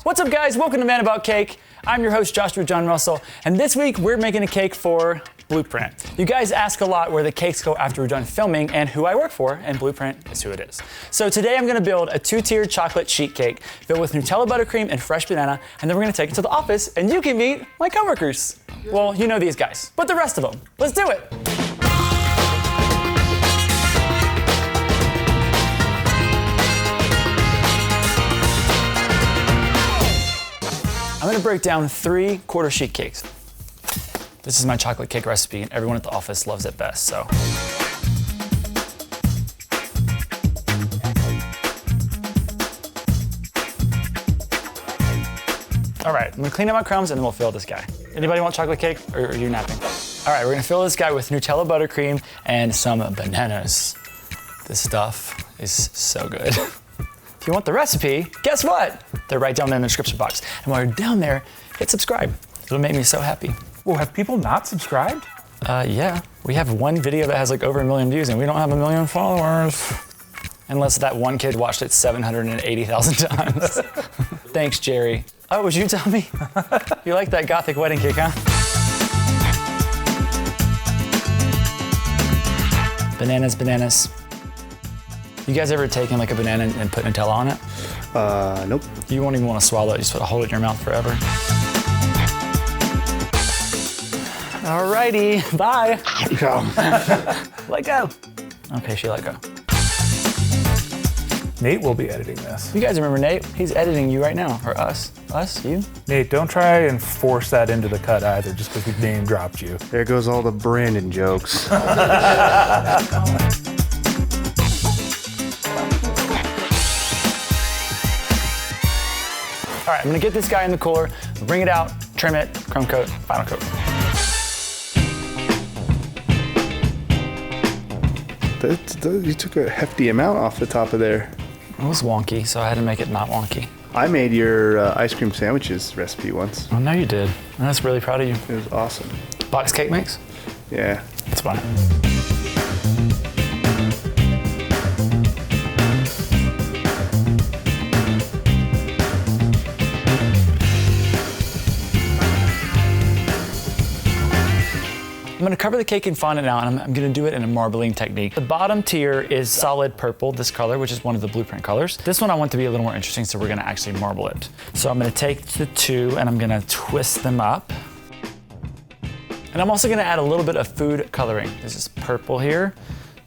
What's up, guys? Welcome to Man About Cake. I'm your host, Joshua John Russell, and this week we're making a cake for Bluprint. You guys ask a lot where the cakes go after we're done filming and who I work for, and Bluprint is who it is. So today I'm gonna build a 2-tiered chocolate sheet cake filled with Nutella buttercream and fresh banana, and then we're gonna take it to the office and you can meet my coworkers. Well, you know these guys, but the rest of them. Let's do it. I'm gonna break down 3 quarter sheet cakes. This is my chocolate cake recipe, and everyone at the office loves it best, so. All right, I'm gonna clean up my crumbs and then we'll fill this guy. Anybody want chocolate cake, or are you napping? All right, we're gonna fill this guy with Nutella buttercream and some bananas. This stuff is so good. If you want the recipe, guess what? They're right down there in the description box. And while you're down there, hit subscribe. It'll make me so happy. Well, have people not subscribed? Yeah. We have one video that has like over 1 million views and we don't have 1 million followers. Unless that one kid watched it 780,000 times. Thanks, Jerry. Oh, would you tell me? You like that gothic wedding cake, huh? Bananas, bananas. You guys ever taken like a banana and put Nutella on it? Nope. You won't even want to swallow it. You just want to hold it in your mouth forever. Alrighty, bye. Let go. Okay, she let go. Nate will be editing this. You guys remember Nate? He's editing you right now, or us. Us, you? Nate, don't try and force that into the cut either, just because we name dropped you. There goes all the Brandon jokes. All right, I'm gonna get this guy in the cooler, bring it out, trim it, crumb coat, final coat. You took a hefty amount off the top of there. It was wonky, so I had to make it not wonky. I made your ice cream sandwiches recipe once. Oh, no, you did. I was really proud of you. It was awesome. Box cake mix? Yeah. That's fine. I'm gonna cover the cake in fondant now, and I'm gonna do it in a marbling technique. The bottom tier is solid purple, this color, which is one of the Bluprint colors. This one I want to be a little more interesting, so we're gonna actually marble it. So I'm gonna take the 2 and I'm gonna twist them up. And I'm also gonna add a little bit of food coloring. This is purple here.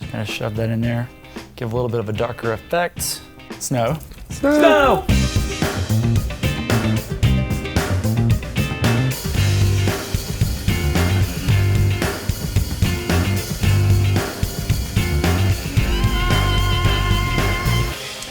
Just gonna shove that in there, give a little bit of a darker effect. Snow. Snow!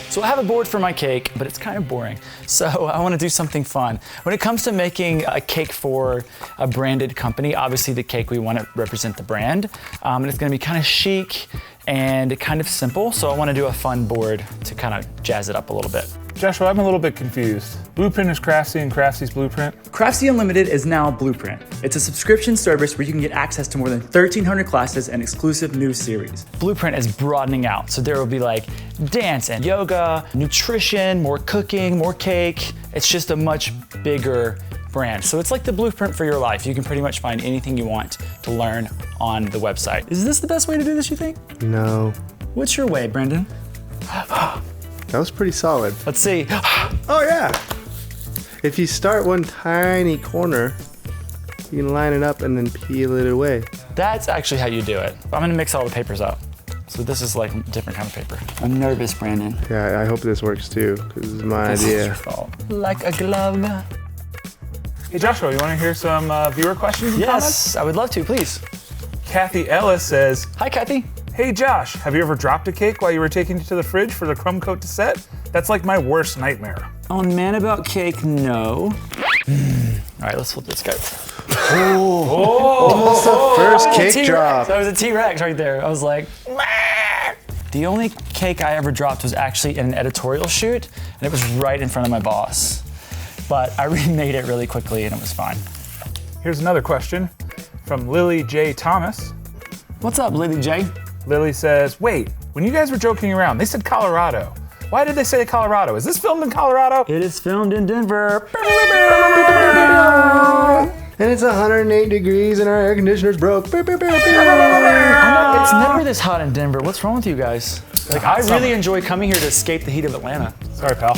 So I have a board for my cake, but it's kind of boring. So I want to do something fun. When it comes to making a cake for a branded company, obviously the cake we want to represent the brand. And it's going to be kind of chic and kind of simple. So I want to do a fun board to kind of jazz it up a little bit. Joshua, I'm a little bit confused. Bluprint is Craftsy and Crafty's Bluprint? Craftsy Unlimited is now Bluprint. It's a subscription service where you can get access to more than 1,300 classes and exclusive new series. Bluprint is broadening out, so there will be like dance and yoga, nutrition, more cooking, more cake. It's just a much bigger brand. So it's like the blueprint for your life. You can pretty much find anything you want to learn on the website. Is this the best way to do this, you think? No. What's your way, Brendan? That was pretty solid. Let's see. Oh yeah! If you start one tiny corner, you can line it up and then peel it away. That's actually how you do it. I'm gonna mix all the papers up. So this is like a different kind of paper. I'm nervous, Brandon. Yeah, I hope this works too, because this is my This is idea. your fault. Like a glove. Hey Joshua, you want to hear some viewer questions and comments? Yes, I would love to, please. Kathy Ellis says, Hi, Kathy. hey Josh, have you ever dropped a cake while you were taking it to the fridge for the crumb coat to set? That's like my worst nightmare. On Man About Cake, no. All right, let's flip this guy. Almost the first cake T-Rex. drop. That was a T-Rex right there. I was like, "Meh." The only cake I ever dropped was actually in an editorial shoot, and it was right in front of my boss. But I remade it really quickly, and it was fine. Here's another question from Lily J. Thomas. What's up, Lily J? Lily says, wait, when you guys were joking around, they said Colorado. Why did they say Colorado? Is this filmed in Colorado? It is filmed in Denver. And it's 108 degrees and our air conditioner's broke. It's never this hot in Denver. What's wrong with you guys? Like, I really enjoy coming here to escape the heat of Atlanta. Sorry, pal.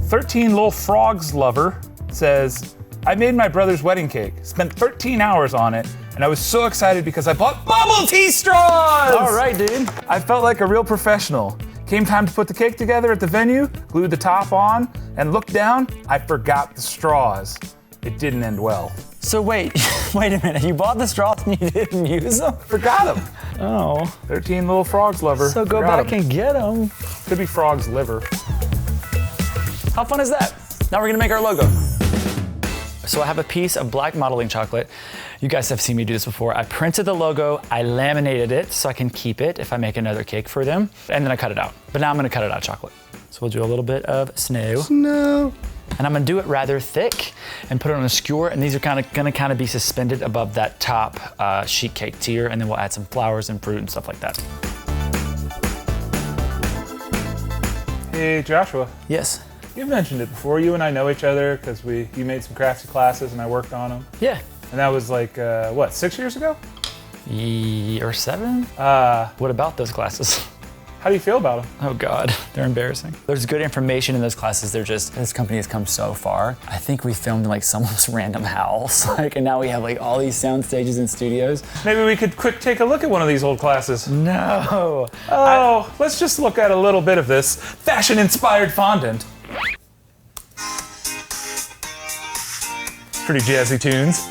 13 Little Frogs Lover says, I made my brother's wedding cake, spent 13 hours on it, and I was so excited because I bought bubble tea straws! All right, dude. I felt like a real professional. Came time to put the cake together at the venue, glued the top on, and looked down, I forgot the straws. It didn't end well. So wait a minute. You bought the straws and you didn't use them? Forgot them. Oh. 13 Little Frogs Lover. So go back and get them. Could be frog's liver. How fun is that? Now we're gonna make our logo. So I have a piece of black modeling chocolate. You guys have seen me do this before. I printed the logo, I laminated it so I can keep it if I make another cake for them, and then I cut it out. But now I'm gonna cut it out of chocolate. So we'll do a little bit of snow. No. And I'm gonna do it rather thick and put it on a skewer, and these are gonna be suspended above that top sheet cake tier, and then we'll add some flowers and fruit and stuff like that. Hey, Joshua. Yes. You've mentioned it before. You and I know each other because you made some Craftsy classes and I worked on them. Yeah. And that was like, what, 6 years ago? Or 7? What about those classes? How do you feel about them? Oh God, they're embarrassing. There's good information in those classes. This company has come so far. I think we filmed in like someone's random house. And now we have like all these sound stages and studios. Maybe we could quick take a look at one of these old classes. No. Oh, let's just look at a little bit of this fashion-inspired fondant. Pretty jazzy tunes.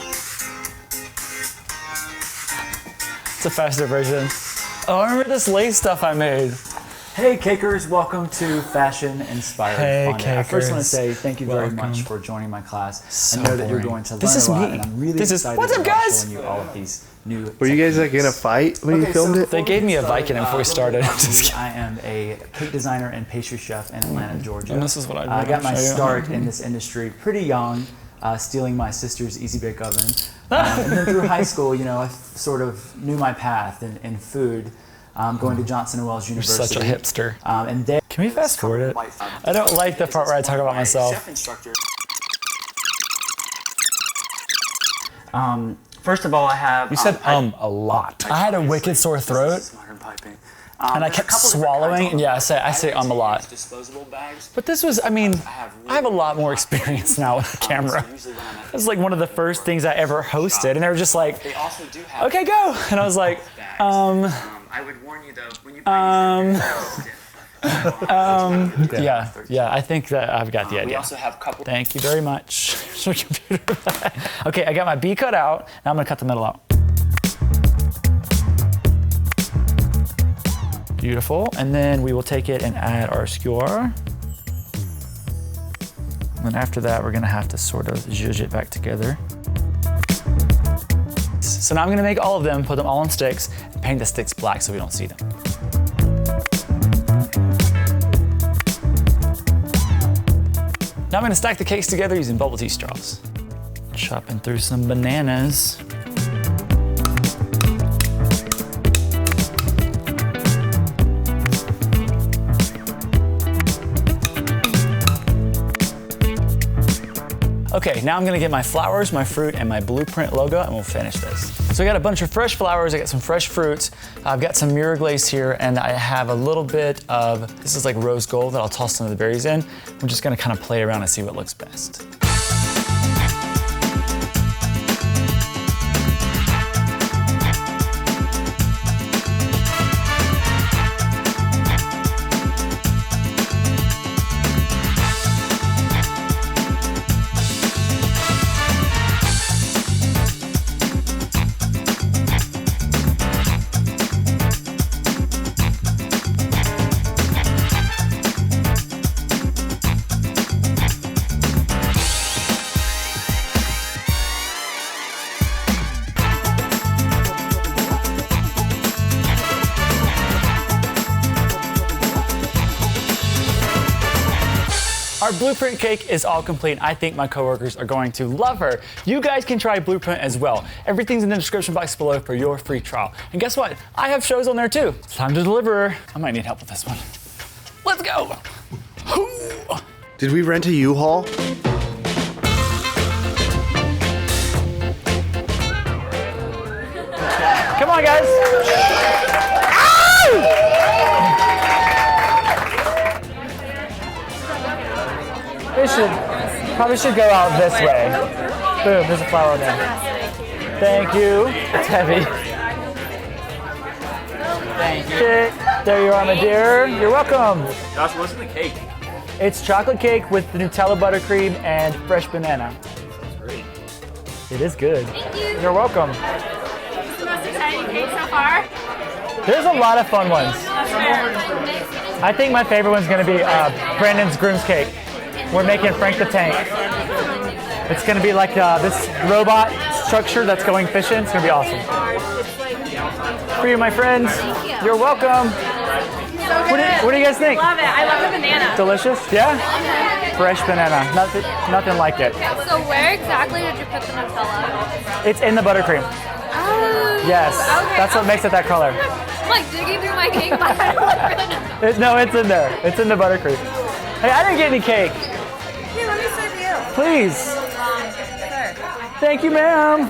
It's a faster version. Oh, I remember this lace stuff I made. Hey cakers, welcome to Fashion Inspired Fondant. I first want to say thank you very much for joining my class. I know that you're going to learn a lot, and I'm really excited what's up, about guys? showing you all of these new Were you guys like in a fight when you filmed it? They gave me a Vicodin before we started. I am a cake designer and pastry chef in Atlanta, Georgia. And this is what I got my start in this industry pretty young, stealing my sister's Easy Bake Oven. And then through high school, you know, I sort of knew my path in food, going to Johnson & Wales University. You're such a hipster. And then Can we fast forward it? I don't like the part where I talk about myself. First of all, I have. You said a lot. I had a wicked sore throat, and I kept swallowing. And yeah, I say a lot. But this was, I mean, I have a lot more experience now with the camera. This is like one of the first things I ever hosted, and they were just like, "Okay, go," and I was like, I would warn you though, when you buy yeah, I think that I've got the we idea. also have couple. Thank you very much. Okay, I got my B cut out. Now I'm gonna cut the middle out. Beautiful, and then we will take it and add our skewer. And after that, we're gonna have to sort of zhuzh it back together. So now I'm gonna make all of them, put them all on sticks, and paint the sticks black so we don't see them. Now I'm gonna stack the cakes together using bubble tea straws. Chopping through some bananas. Okay, now I'm gonna get my flowers, my fruit, and my Bluprint logo, and we'll finish this. So I got a bunch of fresh flowers, I got some fresh fruits, I've got some mirror glaze here, and I have a little bit of, this is like rose gold that I'll toss some of the berries in. I'm just gonna kind of play around and see what looks best. Our Bluprint cake is all complete. I think my coworkers are going to love her. You guys can try Bluprint as well. Everything's in the description box below for your free trial. And guess what? I have shows on there too. It's time to deliver. I might need help with this one. Let's go. Did we rent a U-Haul? Come on, guys. This probably should go out this way. Boom, there's a flower there. Thank you. It's heavy. Thank you. Okay, there you are, my dear. You're welcome. Josh, what's in the cake? It's chocolate cake with the Nutella buttercream and fresh banana. Great. It is good. Thank you. You're welcome. This is the most exciting cake so far. There's a lot of fun ones. I think my favorite one's gonna be Brandon's groom's cake. We're making Frank the Tank. It's gonna be like this robot structure that's going fishing. It's gonna be awesome. For you, my friends. You're welcome. What do you guys think? Love it. I love the banana. Delicious? Yeah? Fresh banana. Nothing like it. So where exactly did you put the Nutella? It's in the buttercream. Oh. Yes. Okay. That's what makes it that color. I'm like digging through my cake, but I don't really know. No, it's in there. It's in the buttercream. Hey, I didn't get any cake. Here, let me serve you. Please. Sir. Thank you, ma'am.